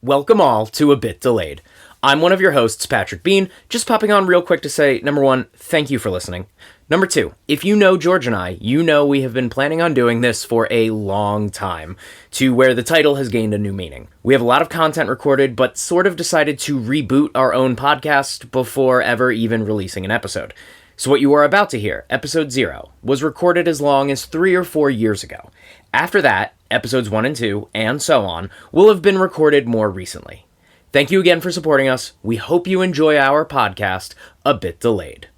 Welcome all to A Bit Delayed. I'm one of your hosts, Patrick Bean, just popping on real quick to say, number one, thank you for listening. Number two, if you know George and I, you know we have been planning on doing this for a long time, to where the title has gained a new meaning. We have a lot of content recorded, but sort of decided to reboot our own podcast before ever even releasing an episode. So what you are about to hear, episode 0, was recorded as long as 3 or 4 years ago. After that, episodes 1 and 2, and so on, will have been recorded more recently. Thank you again for supporting us. We hope you enjoy our podcast, A Bit Delayed.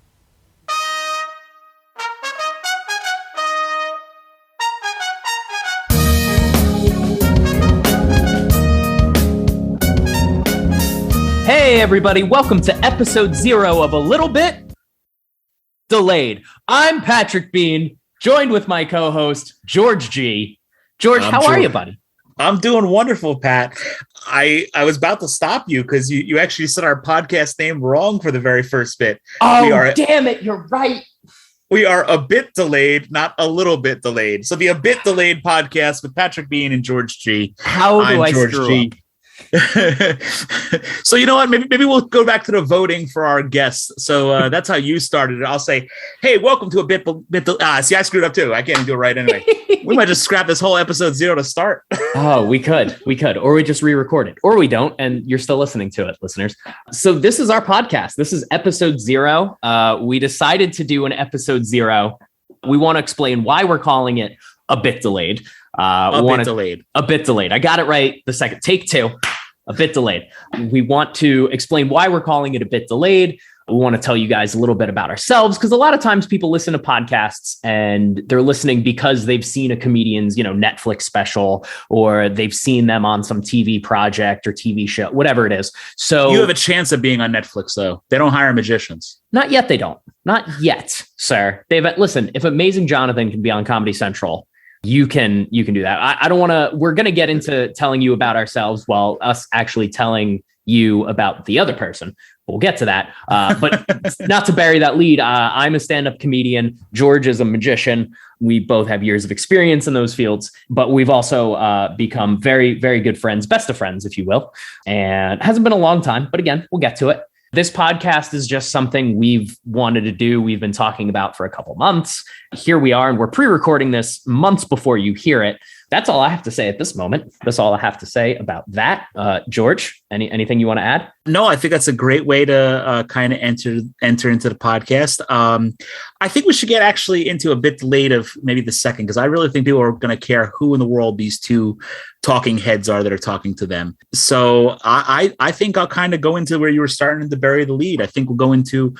Hey everybody, welcome to episode 0 of A Little Bit Delayed. I'm Patrick Bean, joined with my co-host, George G. George, how are you, buddy? I'm doing wonderful, Pat. I was about to stop you because you actually said our podcast name wrong for the very first bit. Oh, damn it, you're right. We are A Bit Delayed, not A Little Bit Delayed. So the A Bit Delayed podcast with Patrick Bean and George G. I'm George G. So you know what? Maybe we'll go back to the voting for our guests. So that's how you started it. I'll say, hey, welcome to A Bit see, I screwed up too. I can't even do it right anyway. We might just scrap this whole episode 0 to start. Oh, we could, or we just re-record it, or we don't, and you're still listening to it, listeners. So this is our podcast. This is episode 0. We decided to do an episode 0. We want to explain why we're calling it A Bit Delayed. A bit delayed. I got it right the second. Take 2. A bit delayed. We want to explain why we're calling it A Bit Delayed. We want to tell you guys a little bit about ourselves, because a lot of times people listen to podcasts and they're listening because they've seen a comedian's, Netflix special, or they've seen them on some TV project or TV show, whatever it is. So you have a chance of being on Netflix, though. They don't hire magicians. Not yet. They don't. Not yet, sir. Listen, if Amazing Jonathan can be on Comedy Central, you can do that. I don't want to, we're going to get into telling you about ourselves while us actually telling you about the other person. We'll get to that. But not to bury that lead. I'm a stand-up comedian. George is a magician. We both have years of experience in those fields, but we've also become very, very good friends, best of friends, if you will. And it hasn't been a long time, but again, we'll get to it. This podcast is just something we've wanted to do. We've been talking about for a couple months. Here we are, and we're pre-recording this months before you hear it. That's all I have to say at this moment. That's all I have to say about that. George, anything you want to add? No, I think that's a great way to kind of enter into the podcast. I think we should get actually into A Bit Delayed of maybe the second, because I really think people are going to care who in the world these two talking heads are that are talking to them. So I think I'll kind of go into where you were starting to bury the lead. I think we'll go into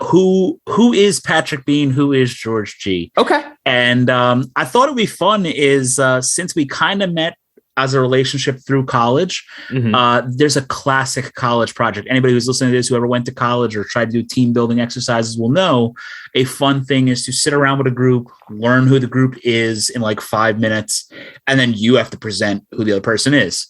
who is Patrick Bean, who is George G. Okay. And I thought it'd be fun is since we kind of met as a relationship through college, there's a classic college project. Anybody who's listening to this, who ever went to college or tried to do team building exercises will know a fun thing is to sit around with a group, learn who the group is in like 5 minutes, and then you have to present who the other person is.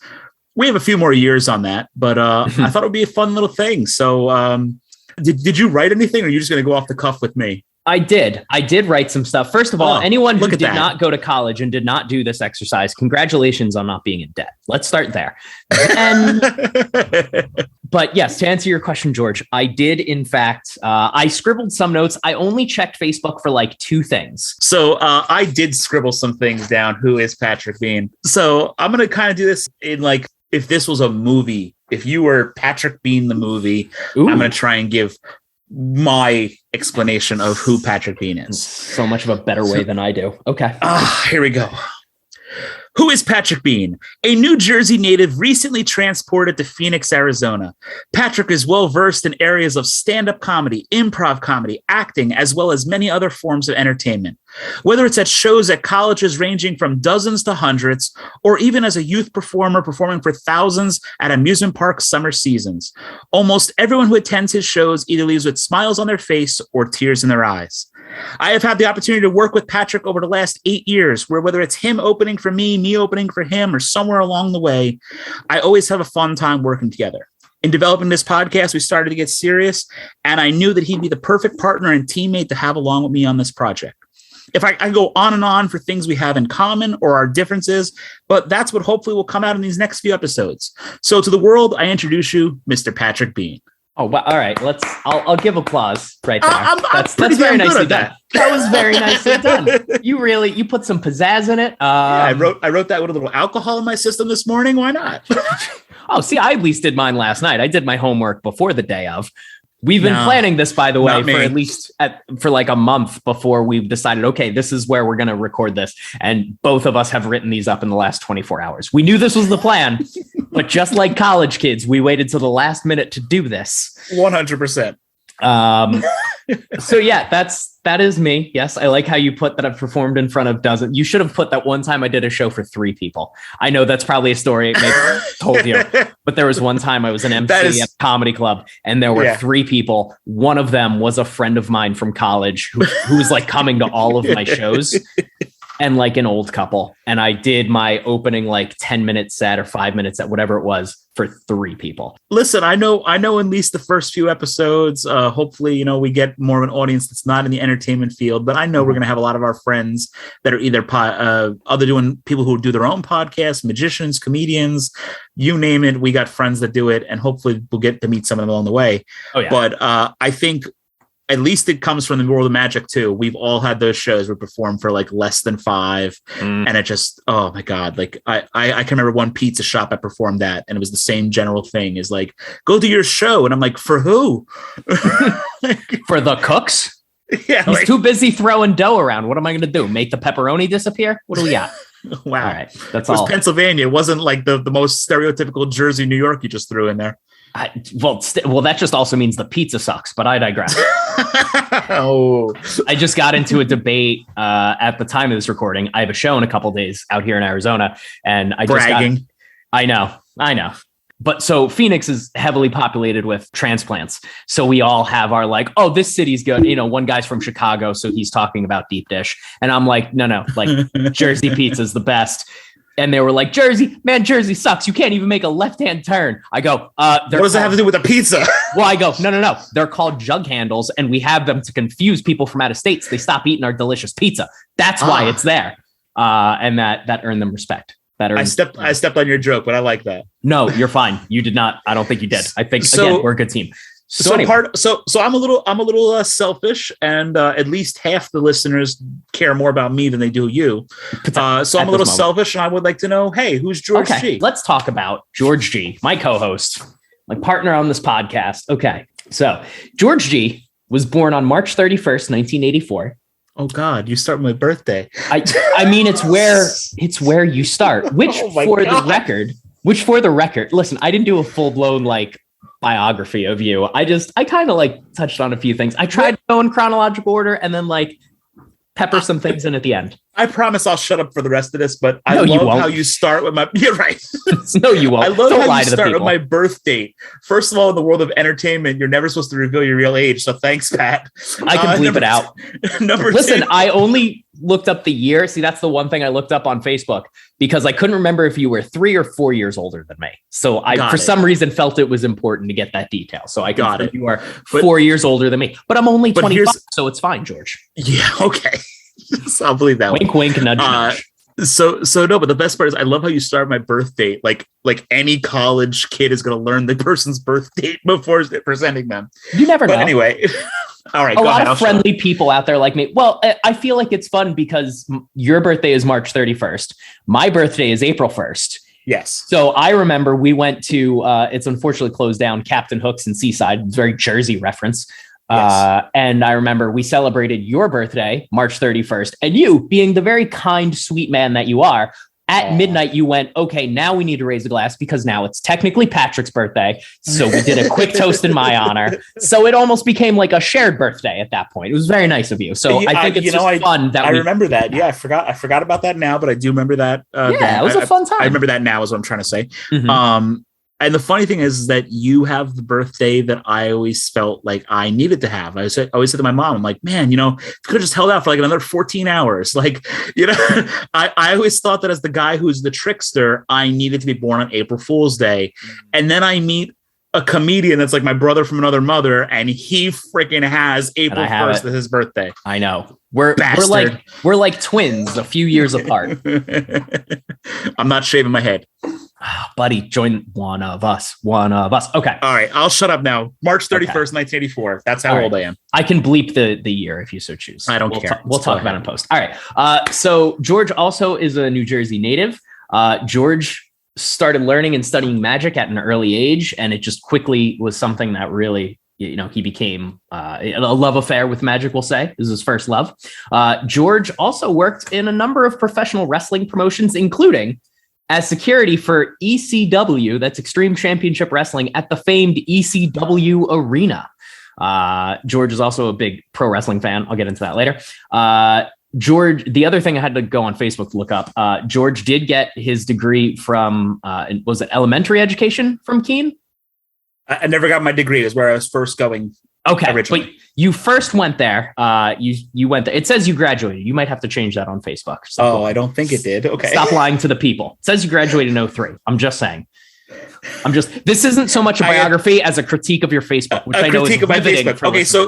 We have a few more years on that, but I thought it would be a fun little thing. So did you write anything, or are you just going to go off the cuff with me? I did write some stuff. First of all, anyone who did not go to college and did not do this exercise, congratulations on not being in debt. Let's start there. But yes, to answer your question, George, I did, in fact, I scribbled some notes. I only checked Facebook for like 2 things. So I did scribble some things down. Who is Patrick Bean? So I'm going to kind of do this in like, if this was a movie, if you were Patrick Bean, the movie, I'm going to try and give my explanation of who Patrick Bean is. So much of a better way than I do. Okay. Here we go. Who is Patrick Bean? A New Jersey native recently transported to Phoenix, Arizona. Patrick is well-versed in areas of stand-up comedy, improv comedy, acting, as well as many other forms of entertainment. Whether it's at shows at colleges ranging from dozens to hundreds, or even as a youth performer performing for thousands at amusement park summer seasons, almost everyone who attends his shows either leaves with smiles on their face or tears in their eyes. I have had the opportunity to work with Patrick over the last 8 years, where whether it's him opening for me opening for him, or somewhere along the way, I always have a fun time working together. In developing this podcast, we started to get serious, and I knew that he'd be the perfect partner and teammate to have along with me on this project. if I go on and on for things we have in common or our differences, but that's what hopefully will come out in these next few episodes. So to the world, I introduce you, Mr. Patrick Bean. Oh, well, all right. I'll give applause right there. That's very nicely done. That was very nicely done. You put some pizzazz in it. I wrote that with a little alcohol in my system this morning. Why not? Oh, see, I at least did mine last night. I did my homework before the day of. We've been planning this, by the way, for like a month before we've decided, okay, this is where we're going to record this. And both of us have written these up in the last 24 hours. We knew this was the plan, but just like college kids, we waited till the last minute to do this. 100%. So yeah, that is me. Yes. I like how you put that I've performed in front of dozens. You should have put that one time I did a show for 3 people. I know that's probably a story I maybe told you, but there was one time I was an MC at a comedy club and there were 3 people. One of them was a friend of mine from college who was like coming to all of my shows. And like an old couple. And I did my opening like 10-minute set or 5-minute set, whatever it was, for 3 people. Listen, I know at least the first few episodes, hopefully, we get more of an audience that's not in the entertainment field, but I know we're going to have a lot of our friends that are either other doing people who do their own podcasts, magicians, comedians, you name it. We got friends that do it, and hopefully we'll get to meet some of them along the way. Oh, yeah. But I think at least it comes from the world of magic too. We've all had those shows we perform for like less than 5. And it just, oh my God. Like I can remember one pizza shop I performed at, and it was the same general thing is like, go to your show. And I'm like, for who? For the cooks? Yeah. He's too busy throwing dough around. What am I going to do? Make the pepperoni disappear? What do we got? Wow. All right. That's all. Pennsylvania. It wasn't like the most stereotypical Jersey, New York you just threw in there. Well, that just also means the pizza sucks, but I digress. Oh, I just got into a debate at the time of this recording. I have a show in a couple days out here in Arizona, and I know. But so Phoenix is heavily populated with transplants. So we all have our like, oh, this city's good. One guy's from Chicago, so he's talking about deep dish. And I'm like, no, like Jersey pizza is the best. And they were like, Jersey sucks. You can't even make a left-hand turn. I go, what does that have to do with a pizza? Well, I go, no. They're called jug handles, and we have them to confuse people from out of state. So they stop eating our delicious pizza. That's why it's there. And that earned them respect. I stepped on your joke, but I like that. No, you're fine. You did not. I don't think you did. I think again, we're a good team. So I'm a little selfish, and at least half the listeners care more about me than they do you. So I'm a little selfish, and I would like to know, hey, who's George G? Let's talk about George G, my co-host, my partner on this podcast. Okay, so George G was born on March 31st, 1984. Oh God, you start with my birthday. I mean, it's where you start. Which for the record, listen, I didn't do a full blown like biography of you. I kind of like touched on a few things. I tried to go in chronological order and then like pepper some things in at the end. I promise I'll shut up for the rest of this, but I love how you start with my... You're right. No, you won't. I love how you start with my birth date. First of all, in the world of entertainment, you're never supposed to reveal your real age, so thanks, Pat. I can bleep it out. Listen, 2. I only looked up the year. See, that's the one thing I looked up on Facebook because I couldn't remember if you were 3 or 4 years older than me. So for some reason, felt it was important to get that detail. So I got it. You are 4 years older than me, but I'm only 25, so it's fine, George. Yeah, okay. I'll believe that. Wink, wink, nudge, nudge. So no, but the best part is I love how you start my birth date. Like any college kid is going to learn the person's birth date before presenting them. You never know. But anyway, all right. A lot of friendly people out there like me. Well, I feel like it's fun because your birthday is March 31st. My birthday is April 1st. Yes. So I remember we went to, it's unfortunately closed down, Captain Hook's in Seaside. It's a very Jersey reference. Yes. And I remember we celebrated your birthday, March 31st, and you being the very kind, sweet man that you are. At midnight, you went, okay, now we need to raise a glass because now it's technically Patrick's birthday. So we did a quick toast in my honor. So it almost became like a shared birthday at that point. It was very nice of you. So I think it's fun that I remember that. Yeah, I forgot about that now, but I do remember that. It was a fun time. I remember that now is what I'm trying to say. Mm-hmm. And the funny thing is that you have the birthday that I always felt like I needed to have. I always said to my mom, I'm like, man, if you could have just held out for like another 14 hours. Like, I always thought that as the guy who's the trickster, I needed to be born on April Fool's Day. And then I meet a comedian that's like my brother from another mother, and he freaking has April 1st as his birthday. I know. We're like twins, a few years apart. I'm not shaving my head. Oh, buddy, join one of us. Okay. All right, I'll shut up now. March 31st, 1984. That's how old I am. I can bleep the year if you so choose. I don't care. We'll talk about it in post. All right. So George also is a New Jersey native. George started learning and studying magic at an early age, and it just quickly was something that really, he became a love affair with magic, we'll say. This is his first love. George also worked in a number of professional wrestling promotions, including as security for ECW, that's Extreme Championship Wrestling, at the famed ECW Arena. George is also a big pro wrestling fan. I'll get into that later. George, the other thing I had to go on Facebook to look up, George did get his degree from, was it elementary education from Keene? I never got my degree. Is where I was first going. Okay, originally. But you first went there. You went there. It says you graduated. You might have to change that on Facebook. I don't think it did. Okay. Stop lying to the people. It says you graduated in 03. I'm just saying. This isn't so much a biography as a critique of your Facebook, which I know is riveting. Okay, so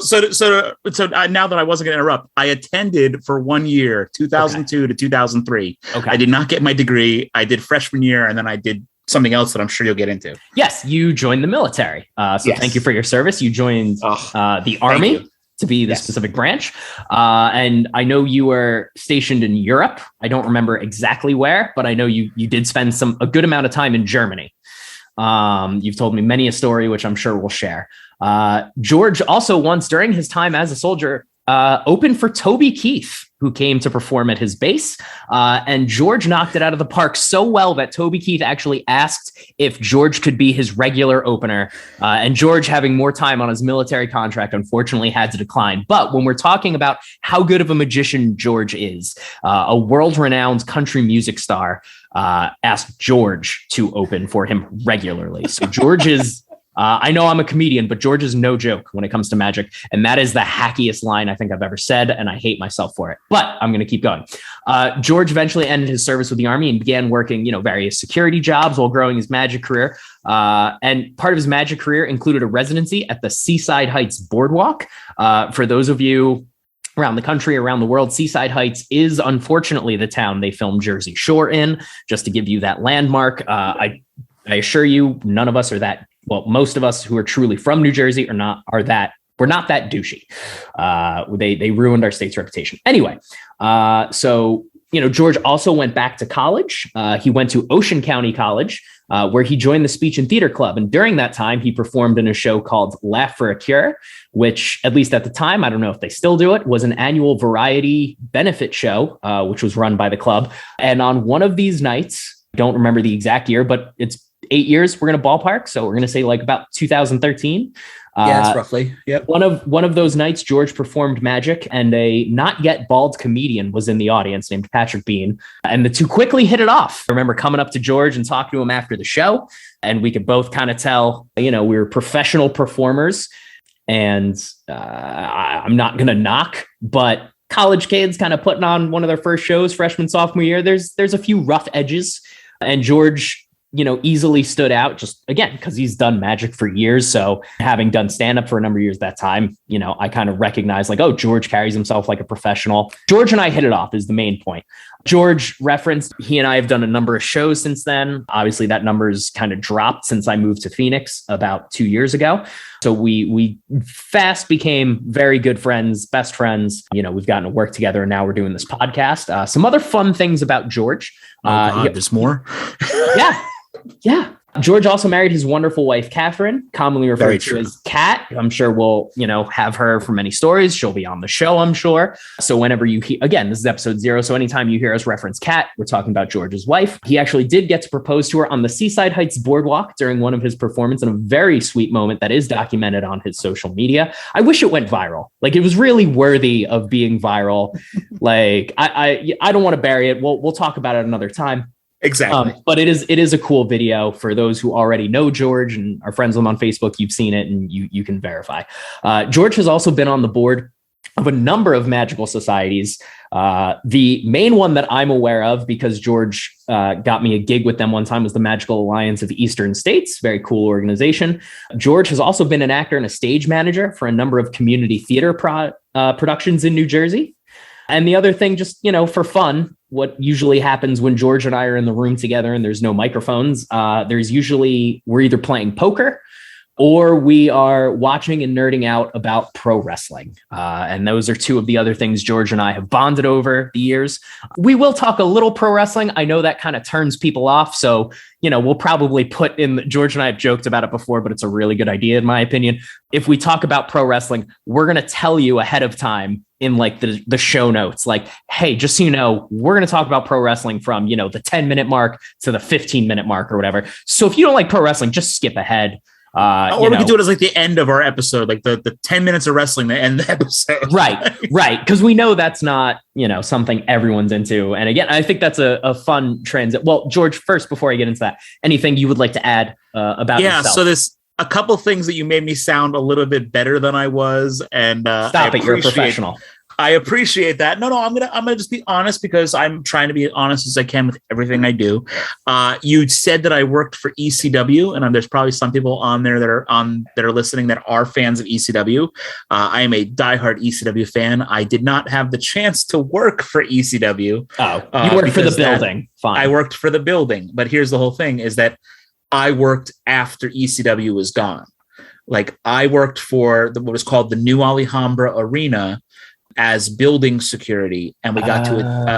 now that I wasn't going to interrupt, I attended for 1 year, 2002 to 2003. Okay. I did not get my degree. I did freshman year, and then I did something else that I'm sure you'll get into. Yes, you joined the military. Thank you for your service. You joined the Army to be the specific branch. And I know you were stationed in Europe. I don't remember exactly where, but I know you did spend a good amount of time in Germany. You've told me many a story, which I'm sure we'll share. George also once, during his time as a soldier, opened for Toby Keith, who came to perform at his base. And George knocked it out of the park so well that Toby Keith actually asked if George could be his regular opener. And George, having more time on his military contract, unfortunately had to decline. But when we're talking about how good of a magician George is, a world-renowned country music star asked George to open for him regularly. So George is... I know I'm a comedian, but George is no joke when it comes to magic. And that is the hackiest line I think I've ever said. And I hate myself for it, but I'm going to keep going. George eventually ended his service with the Army and began working, various security jobs while growing his magic career. And part of his magic career included a residency at the Seaside Heights Boardwalk. For those of you around the country, around the world, Seaside Heights is unfortunately the town they filmed Jersey Shore in, just to give you that landmark. I assure you, none of us are that. Well, most of us who are truly from New Jersey we're not that douchey. They ruined our state's reputation. Anyway, so George also went back to college. He went to Ocean County College, where he joined the Speech and Theater Club. And during that time, he performed in a show called Laugh for a Cure, which, at least at the time, I don't know if they still do it, was an annual variety benefit show, which was run by the club. And on one of these nights, I don't remember the exact year, but it's 8 years, we're going to ballpark. So we're going to say like about 2013. That's roughly. Yep. One of those nights, George performed magic, and a not yet bald comedian was in the audience named Patrick Bean. And the two quickly hit it off. I remember coming up to George and talking to him after the show, and we could both kind of tell, we were professional performers. And I'm not going to knock, but college kids kind of putting on one of their first shows, freshman, sophomore year, there's a few rough edges, and George easily stood out, just again, because he's done magic for years. So having done stand-up for a number of years that time, I kind of recognized like, oh, George carries himself like a professional. George and I hit it off is the main point. George referenced, he and I have done a number of shows since then. Obviously that number's kind of dropped since I moved to Phoenix about 2 years ago. So we fast became very good friends, best friends. We've gotten to work together, and now we're doing this podcast. Some other fun things about George. There's more. Yeah. George also married his wonderful wife, Catherine, commonly referred to as Kat. I'm sure we'll, have her for many stories. She'll be on the show, I'm sure. So whenever you hear, again, this is episode 0. So anytime you hear us reference Kat, we're talking about George's wife. He actually did get to propose to her on the Seaside Heights Boardwalk during one of his performances, in a very sweet moment that is documented on his social media. I wish it went viral. Like, it was really worthy of being viral. Like, I don't want to bury it. We'll talk about it another time. Exactly. But it is a cool video for those who already know George and are friends with him on Facebook. You've seen it and you can verify. George has also been on the board of a number of magical societies. The main one that I'm aware of, because George got me a gig with them one time, was the Magical Alliance of Eastern States. Very cool organization. George has also been an actor and a stage manager for a number of community theater productions in New Jersey. And the other thing, just, for fun, what usually happens when George and I are in the room together and there's no microphones, we're either playing poker or we are watching and nerding out about pro wrestling. And those are two of the other things George and I have bonded over the years. We will talk a little pro wrestling. I know that kind of turns people off. So, we'll probably put in, George and I have joked about it before, but it's a really good idea, in my opinion. If we talk about pro wrestling, we're going to tell you ahead of time in like the show notes, like, hey, just so you know, we're going to talk about pro wrestling from, the 10-minute mark to the 15-minute mark or whatever. So if you don't like pro wrestling, just skip ahead. Or we could do it as like the end of our episode, like the 10 minutes of wrestling to end the episode. Right. Because we know that's not, something everyone's into. And again, I think that's a fun transit. Well, George, first, before I get into that, anything you would like to add about yourself? So there's a couple things that you made me sound a little bit better than I was. And stop it. You're a professional. I appreciate that. No, I'm gonna just be honest, because I'm trying to be as honest as I can with everything I do. You said that I worked for ECW, and there's probably some people on there that are listening that are fans of ECW. I am a diehard ECW fan. I did not have the chance to work for ECW. Oh, you worked for the building. Fine. I worked for the building, but here's the whole thing: is that I worked after ECW was gone. Like, I worked for what was called the New Alhambra Arena as building security, and we got to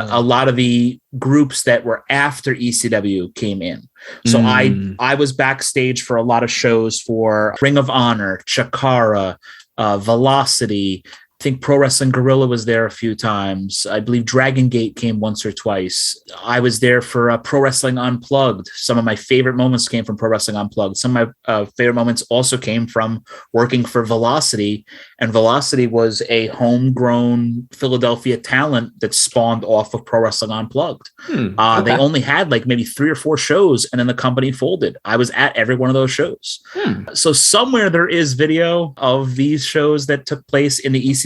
a lot of the groups that were after ECW came in. So I was backstage for a lot of shows for Ring of Honor, Chikara, Velocity. I think Pro Wrestling Guerrilla was there a few times. I believe Dragon Gate came once or twice. I was there for Pro Wrestling Unplugged. Some of my favorite moments came from Pro Wrestling Unplugged. Some of my favorite moments also came from working for Velocity. And Velocity was a homegrown Philadelphia talent that spawned off of Pro Wrestling Unplugged. Okay. They only had like maybe 3 or 4 shows, and then the company folded. I was at every one of those shows. So somewhere there is video of these shows that took place in the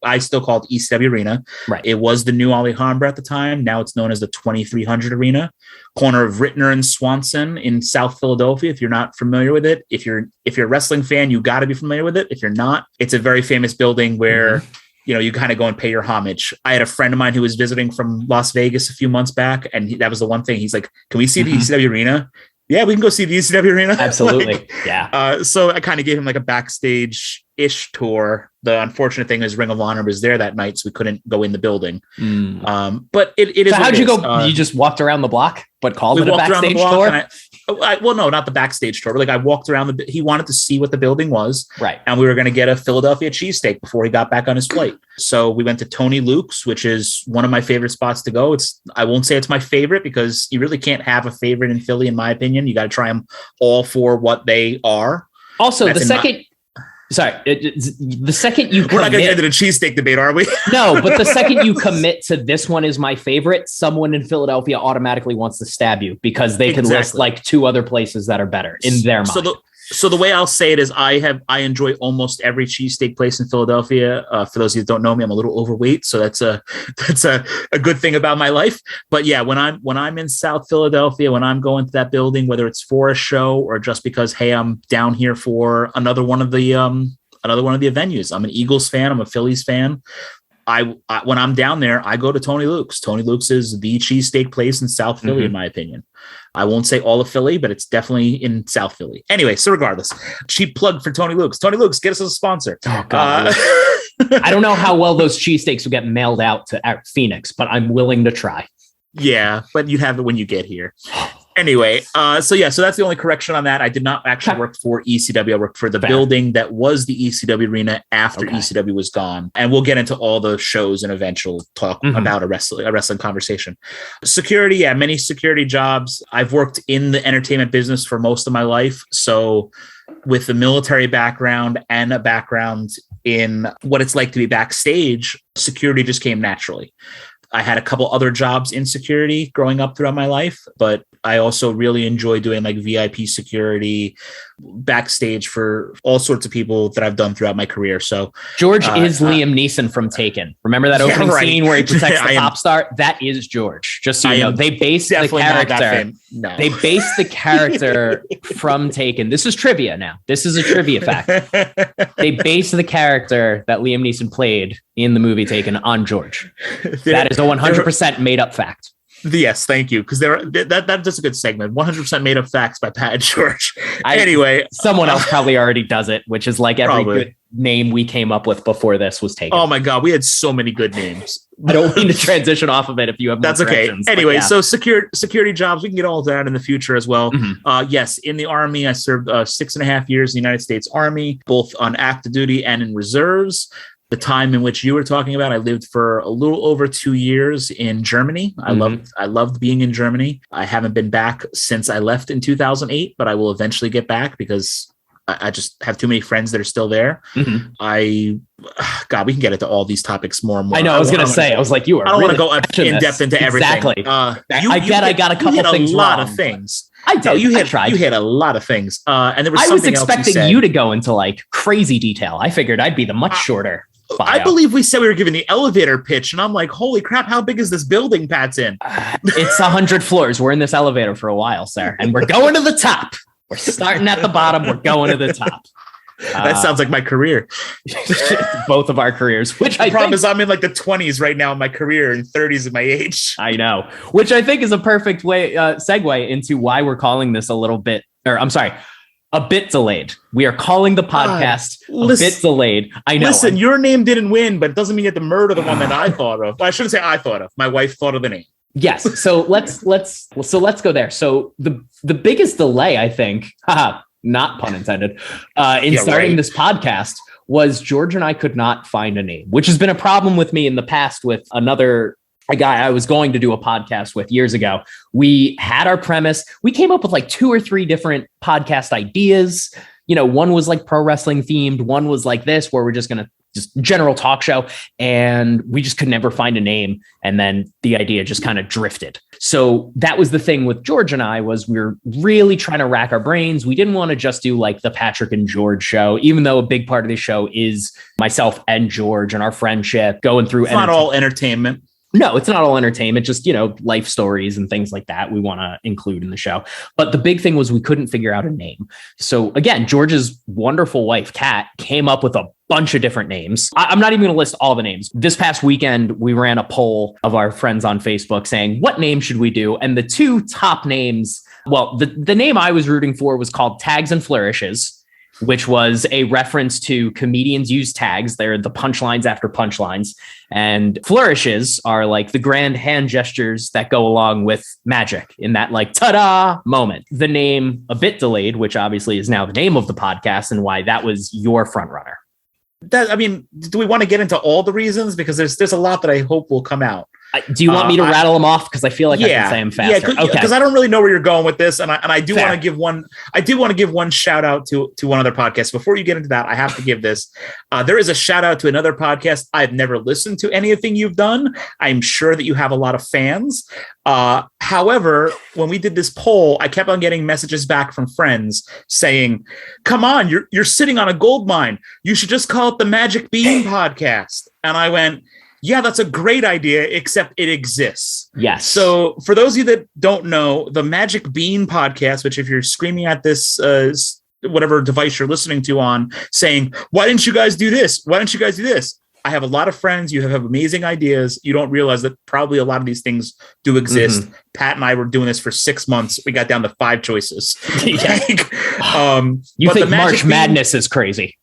I still call it ECW Arena. Right. It was the New Alhambra at the time. Now it's known as the 2300 Arena, corner of Rittner and Swanson in South Philadelphia. If you're not familiar with it, if you're a wrestling fan, you got to be familiar with it. If you're not, it's a very famous building where you kind of go and pay your homage. I had a friend of mine who was visiting from Las Vegas a few months back, and that was the one thing. He's like, "Can we see the ECW Arena?" Yeah, we can go see the ECW Arena. Absolutely. Yeah. So I kind of gave him like a backstage-ish tour. The unfortunate thing is Ring of Honor was there that night, so we couldn't go in the building. But it is. So how'd you go? You just walked around the block, but called it a backstage tour? Well, no, not the backstage tour. But like, I walked around he wanted to see what the building was. Right. And we were going to get a Philadelphia cheesesteak before he got back on his flight. So we went to Tony Luke's, which is one of my favorite spots to go. I won't say it's my favorite, because you really can't have a favorite in Philly, in my opinion. You got to try them all for what they are. Also, the second you we're not going to get into the cheesesteak debate, are we? No, but the second you commit to this one is my favorite, someone in Philadelphia automatically wants to stab you, because they can list like 2 other places that are better in their mind. So the way I'll say it is I enjoy almost every cheesesteak place in Philadelphia. For those of you that don't know me, I'm a little overweight, so that's a good thing about my life. But yeah, when I'm in South Philadelphia, when I'm going to that building, whether it's for a show or just because, hey, I'm down here for another one of the venues. I'm an Eagles fan. I'm a Phillies fan. I when I'm down there, I go to Tony Luke's. Tony Luke's is the cheesesteak place in South Philly, in my opinion. I won't say all of Philly, but it's definitely in South Philly. Anyway, so regardless, cheap plug for Tony Luke's. Tony Luke's, get us as a sponsor. Oh, God. I don't know how well those cheesesteaks will get mailed out to Phoenix, but I'm willing to try. Yeah, but you have it when you get here. Anyway, so that's the only correction on that. I did not actually work for ECW. I worked for the building that was the ECW Arena after ECW was gone. And we'll get into all the shows and eventual talk about a wrestling conversation. Security, many security jobs. I've worked in the entertainment business for most of my life. So with the military background and a background in what it's like to be backstage, security just came naturally. I had a couple other jobs in security growing up throughout my life, but I also really enjoy doing like VIP security backstage for all sorts of people that I've done throughout my career. So George is Liam Neeson from Taken. Remember that opening scene where he protects the pop star? That is George. Just so you know, they based the character. No. They based the character from Taken. This is trivia now. This is a trivia fact. They based the character that Liam Neeson played in the movie Taken on George. That is a 100% made up fact. Yes, thank you. Because that's a good segment. 100% made up facts by Pat and George. Anyway, someone else probably already does it, which is like every good name we came up with before this was taken. Oh my God, we had so many good names. I don't mean to transition off of it if you have more. That's okay. Anyway, so security jobs, we can get all of that in the future as well. Mm-hmm. Yes, in the Army, I served 6.5 years in the United States Army, both on active duty and in reserves. The time in which you were talking about, I lived for a little over 2 years in Germany. I loved being in Germany. I haven't been back since I left in 2008, but I will eventually get back because I just have too many friends that are still there. Mm-hmm. God, we can get into all these topics more and more. I know. I was going to say, I was like, you are. I don't want to go in depth into everything. Exactly. I got a couple things wrong. A lot of things. I did. No, you tried. You hit a lot of things. And there was I something was expecting you to go into like crazy detail. I figured I'd be the much shorter. Bio. I believe we said we were giving the elevator pitch, and I'm like, holy crap, how big is this building Pat's in? It's 100 floors. We're in this elevator for a while, sir. And we're going to the top. We're starting at the bottom. We're going to the top. That sounds like my career. Both of our careers, which the problem is I'm in like the 20s right now in my career and 30s in my age. I know, which I think is a perfect way segue into why we're calling this A Bit Delayed. We are calling the podcast A Bit Delayed. I know. Listen, your name didn't win, but it doesn't mean you have to murder the one that I thought of. Well, I shouldn't say I thought of. My wife thought of the name. Yes. So let's go there. So the biggest delay, I think, not pun intended, in starting this podcast was George and I could not find a name, which has been a problem with me in the past with a guy I was going to do a podcast with years ago. We had our premise. We came up with like 2 or 3 different podcast ideas. You know, one was like pro wrestling themed. One was like this, where we're just going to general talk show. And we just could never find a name. And then the idea just kind of drifted. So that was the thing with George and I was we were really trying to rack our brains. We didn't want to just do like the Patrick and George show, even though a big part of the show is myself and George and our friendship going through. It's not all entertainment. No, it's not all entertainment, just, life stories and things like that we want to include in the show. But the big thing was we couldn't figure out a name. So again, George's wonderful wife, Kat, came up with a bunch of different names. I'm not even going to list all the names. This past weekend, we ran a poll of our friends on Facebook saying, what name should we do? And the 2 top names, well, the name I was rooting for was called Tags and Flourishes, which was a reference to comedians use tags. They're the punchlines after punchlines. And flourishes are like the grand hand gestures that go along with magic in that like ta-da moment. The name A Bit Delayed, which obviously is now the name of the podcast and why that was your front runner. Do we want to get into all the reasons? Because there's a lot that I hope will come out. Do you want me to rattle them off? Because I feel like I can say them faster. Yeah, because I don't really know where you're going with this, and I do want to give one. I do want to give one shout out to one other podcast. Before you get into that, I have to give this. There is a shout out to another podcast. I've never listened to anything you've done. I'm sure that you have a lot of fans. However, when we did this poll, I kept on getting messages back from friends saying, "Come on, you're sitting on a gold mine. You should just call it the Magic Bean Podcast." And I went, yeah, that's a great idea, except it exists. Yes. So for those of you that don't know, the Magic Bean Podcast, which if you're screaming at this, whatever device you're listening to on, saying, why didn't you guys do this? Why didn't you guys do this? I have a lot of friends. You have amazing ideas. You don't realize that probably a lot of these things do exist. Mm-hmm. Pat and I were doing this for 6 months. We got down to 5 choices. You think March Madness is crazy.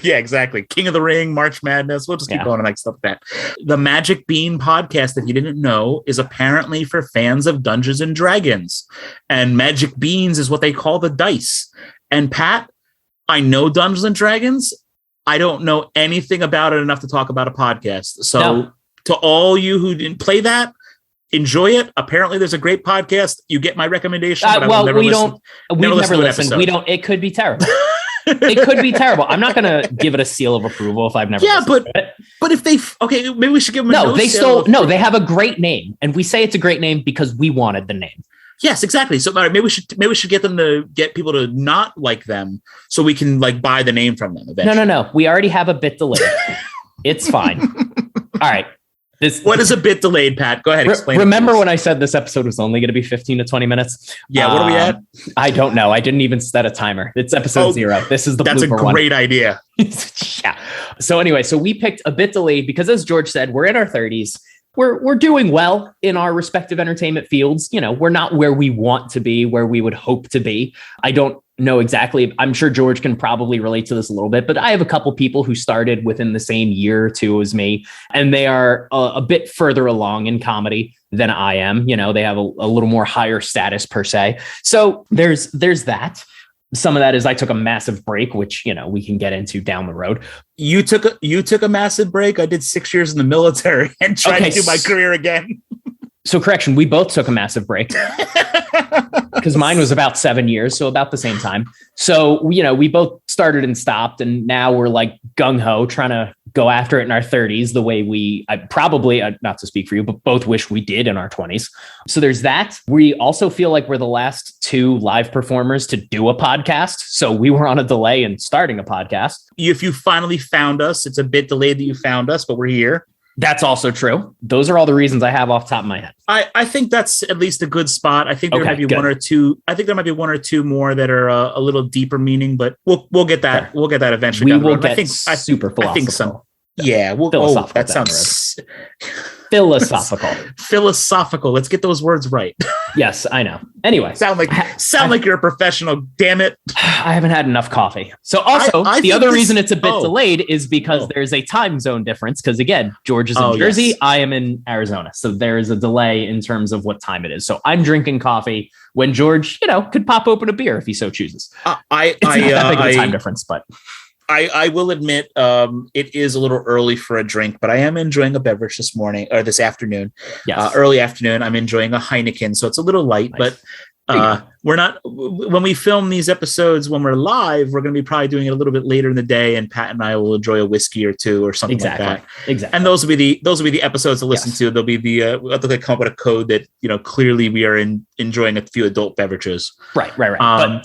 Yeah, exactly. King of the Ring, March Madness. We'll just keep going and like stuff like that. The Magic Bean Podcast, if you didn't know, is apparently for fans of Dungeons and Dragons. And Magic Beans is what they call the dice. And Pat, I know Dungeons and Dragons. I don't know anything about it enough to talk about a podcast. So to all you who didn't play that, enjoy it. Apparently there's a great podcast. You get my recommendation. But we've never listened. It could be terrible. It could be terrible. I'm not going to give it a seal of approval if I've never. Yeah, but if they maybe we should give them. They have a great name, and we say it's a great name because we wanted the name. Yes, exactly. So maybe we should get people to not like them, so we can like buy the name from them eventually. No. We already have a bit delayed. It's fine. All right. What is a bit delayed, Pat? Go ahead. Explain. Remember when I said this episode was only going to be 15 to 20 minutes? Yeah. What are we at? I don't know. I didn't even set a timer. It's episode 0. This is the That's a great one. idea. Yeah. So anyway, we picked a bit delayed because, as George said, we're in our 30s. We're doing well in our respective entertainment fields. You know, we're not where we want to be, where we would hope to be. I don't know exactly. I'm sure George can probably relate to this a little bit, but I have a couple people who started within the same year or two as me, and they are a bit further along in comedy than I am. You know, they have a little more higher status per se. So there's that. Some of that is I took a massive break, which, you know, we can get into down the road. You took a massive break. I did 6 years in the military and tried to do my career again. So correction, we both took a massive break because mine was about 7 years. So about the same time. So, you know, we both started and stopped, and now we're like gung ho trying to go after it in our 30s the way I probably, not to speak for you, but both wish we did in our 20s. So there's that. We also feel like we're the last 2 live performers to do a podcast. So we were on a delay in starting a podcast. If you finally found us, it's a bit delayed that you found us, but we're here. That's also true. Those are all the reasons I have off the top of my head. I think that's at least a good spot. I think there might be good. 1 or 2. I think there might be 1 or 2 more that are a little deeper meaning, but we'll get that. Sure. We'll get that eventually. We will get super philosophical. I think so. Yeah, that sounds philosophical. Philosophical. Let's get those words right. Yes, I know. Anyway, sound like you're a professional. Damn it! I haven't had enough coffee. So also, the other reason it's a bit delayed is because there's a time zone difference. Because again, George is in Jersey, yes. I am in Arizona, so there is a delay in terms of what time it is. So I'm drinking coffee when George, you know, could pop open a beer if he so chooses. It's not that big of a time difference, but. I will admit it is a little early for a drink, but I am enjoying a beverage this afternoon. Yes. Early afternoon. I'm enjoying a Heineken, so it's a little light, nice. But we're not, when we film these episodes, when we're live, we're going to be probably doing it a little bit later in the day, and Pat and I will enjoy a whiskey or 2 or something like that. Exactly. And those will be the episodes to listen to. There'll be we'll have to come up with a code that, you know, clearly we are enjoying a few adult beverages. Right.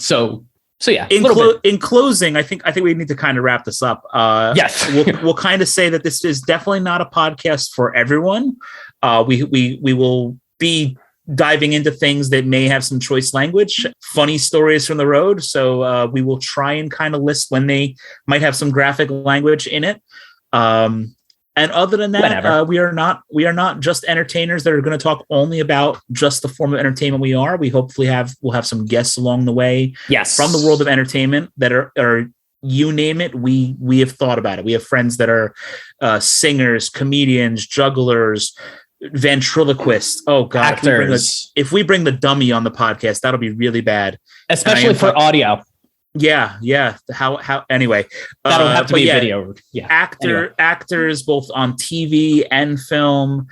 So yeah. In closing, I think we need to kind of wrap this up. Yes, we'll kind of say that this is definitely not a podcast for everyone. We will be diving into things that may have some choice language, funny stories from the road. So we will try and kind of list when they might have some graphic language in it. And other than that, we are not just entertainers that are going to talk only about just the form of entertainment we are. We hopefully we'll have some guests along the way, yes, from the world of entertainment that are you name it. We have thought about it. We have friends that are singers, comedians, jugglers, ventriloquists. Oh God, actors. If we bring the dummy on the podcast, that'll be really bad, especially for audio. Yeah. How? Anyway, that'll have to be video. Yeah, actors both on TV and film.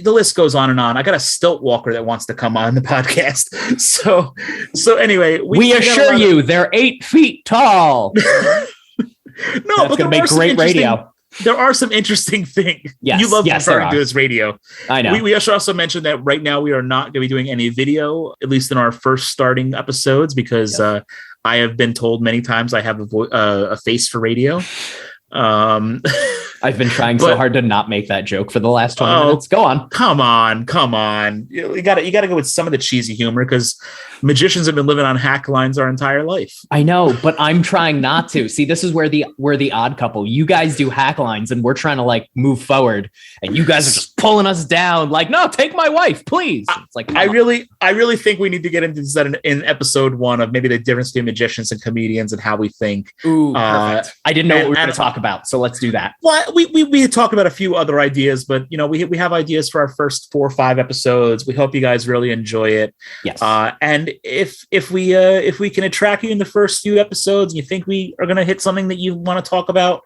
The list goes on and on. I got a stilt walker that wants to come on the podcast. So anyway, we assure you, they're 8 feet tall. No, that's going to make great radio. There are some interesting things. Yes, you love referring to as radio. I know. We should also mention that right now we are not going to be doing any video, at least in our first starting episodes, because I have been told many times I have a face for radio. I've been trying so hard to not make that joke for the last 20 minutes. Go on. Come on. You got to go with some of the cheesy humor, because magicians have been living on hack lines our entire life. I know, but I'm trying not to. See, this is where we're the odd couple. You guys do hack lines and we're trying to like move forward, and you guys are just pulling us down like, no, take my wife, please. It's like, I really think we need to get into this in episode 1 of maybe the difference between magicians and comedians and how we think. Ooh, perfect. I didn't know what we were going to talk about, so let's do that. Well, we had talked about a few other ideas, but you know, we have ideas for our first 4 or 5 episodes. We hope you guys really enjoy it. Yes. And if we can attract you in the first few episodes and you think we are going to hit something that you want to talk about,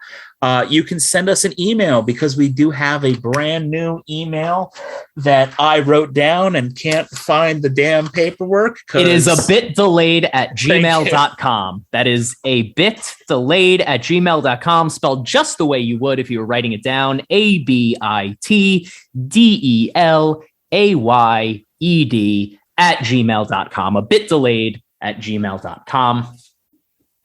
you can send us an email, because we do have a brand new email that I wrote down and can't find the damn paperwork. It is ABitDelayed@gmail.com. That is ABitDelayed@gmail.com, spelled just the way you would if you were writing it down. ABitDelayed@gmail.com. ABitDelayed@gmail.com.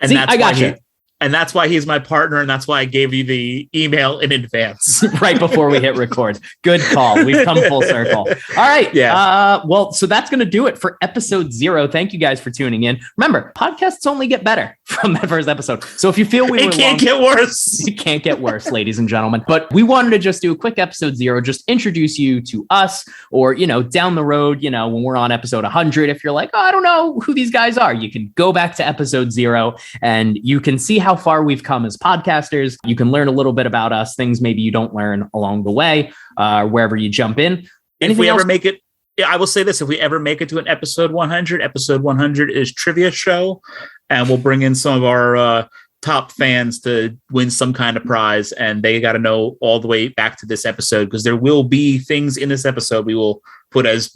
And see, that's I got you. And that's why he's my partner, and that's why I gave you the email in advance. Right before we hit record. Good call. We've come full circle. All right. Yeah. Well, so that's going to do it for episode 0. Thank you guys for tuning in. Remember, podcasts only get better from that first episode. So if you feel it can't get worse. It can't get worse, ladies and gentlemen. But we wanted to just do a quick episode 0, just introduce you to us, or, down the road, when we're on episode 100, if you're like, oh, I don't know who these guys are, you can go back to episode 0 and you can see how far we've come as podcasters. You can learn a little bit about us, things maybe you don't learn along the way, wherever you jump in. If we ever make it, I will say this, if we ever make it to an episode 100 is trivia show, and we'll bring in some of our top fans to win some kind of prize, and they got to know all the way back to this episode, because there will be things in this episode we will put as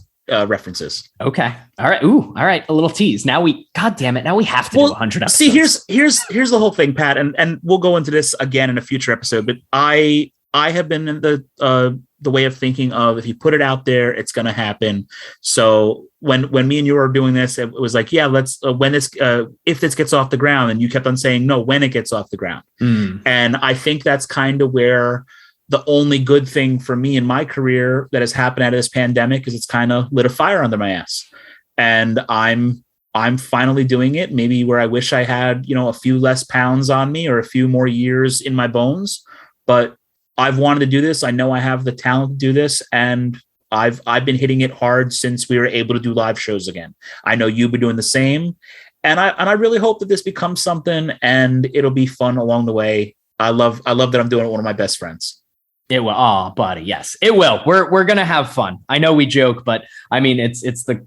references. Okay. All right. Ooh. All right. A little tease. God damn it. Now we have to do 100 episodes. See, here's the whole thing, Pat, and we'll go into this again in a future episode. But I have been in the way of thinking of, if you put it out there, it's going to happen. So when me and you were doing this, it was like, yeah, let's if this gets off the ground, and you kept on saying no, when it gets off the ground. And I think that's kind of where the only good thing for me in my career that has happened out of this pandemic is it's kind of lit a fire under my ass. And I'm finally doing it, maybe where I wish I had, a few less pounds on me or a few more years in my bones. But I've wanted to do this. I know I have the talent to do this. And I've been hitting it hard since we were able to do live shows again. I know you've been doing the same. And I really hope that this becomes something, and it'll be fun along the way. I love that I'm doing it with one of my best friends. It will. Oh, buddy. Yes, it will. We're going to have fun. I know we joke, but I mean, it's the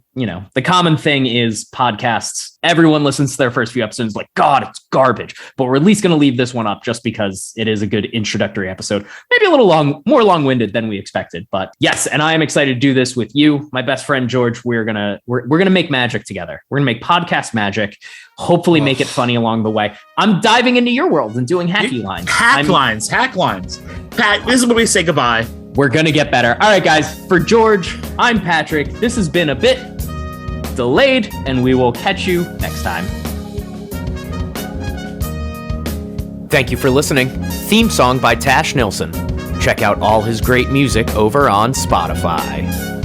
common thing is podcasts. Everyone listens to their first few episodes like, God, it's garbage, but we're at least going to leave this one up just because it is a good introductory episode. Maybe a little more long-winded than we expected, but yes. And I am excited to do this with you, my best friend, George. We're going to make magic together. We're going to make podcast magic, hopefully make it funny along the way. I'm diving into your world and doing hacky lines. Hack lines. Pat, this is where we say goodbye. We're going to get better. All right, guys. For George, I'm Patrick. This has been A Bit Delayed, and we will catch you next time. Thank you for listening. Theme song by Tash Nilsson. Check out all his great music over on Spotify.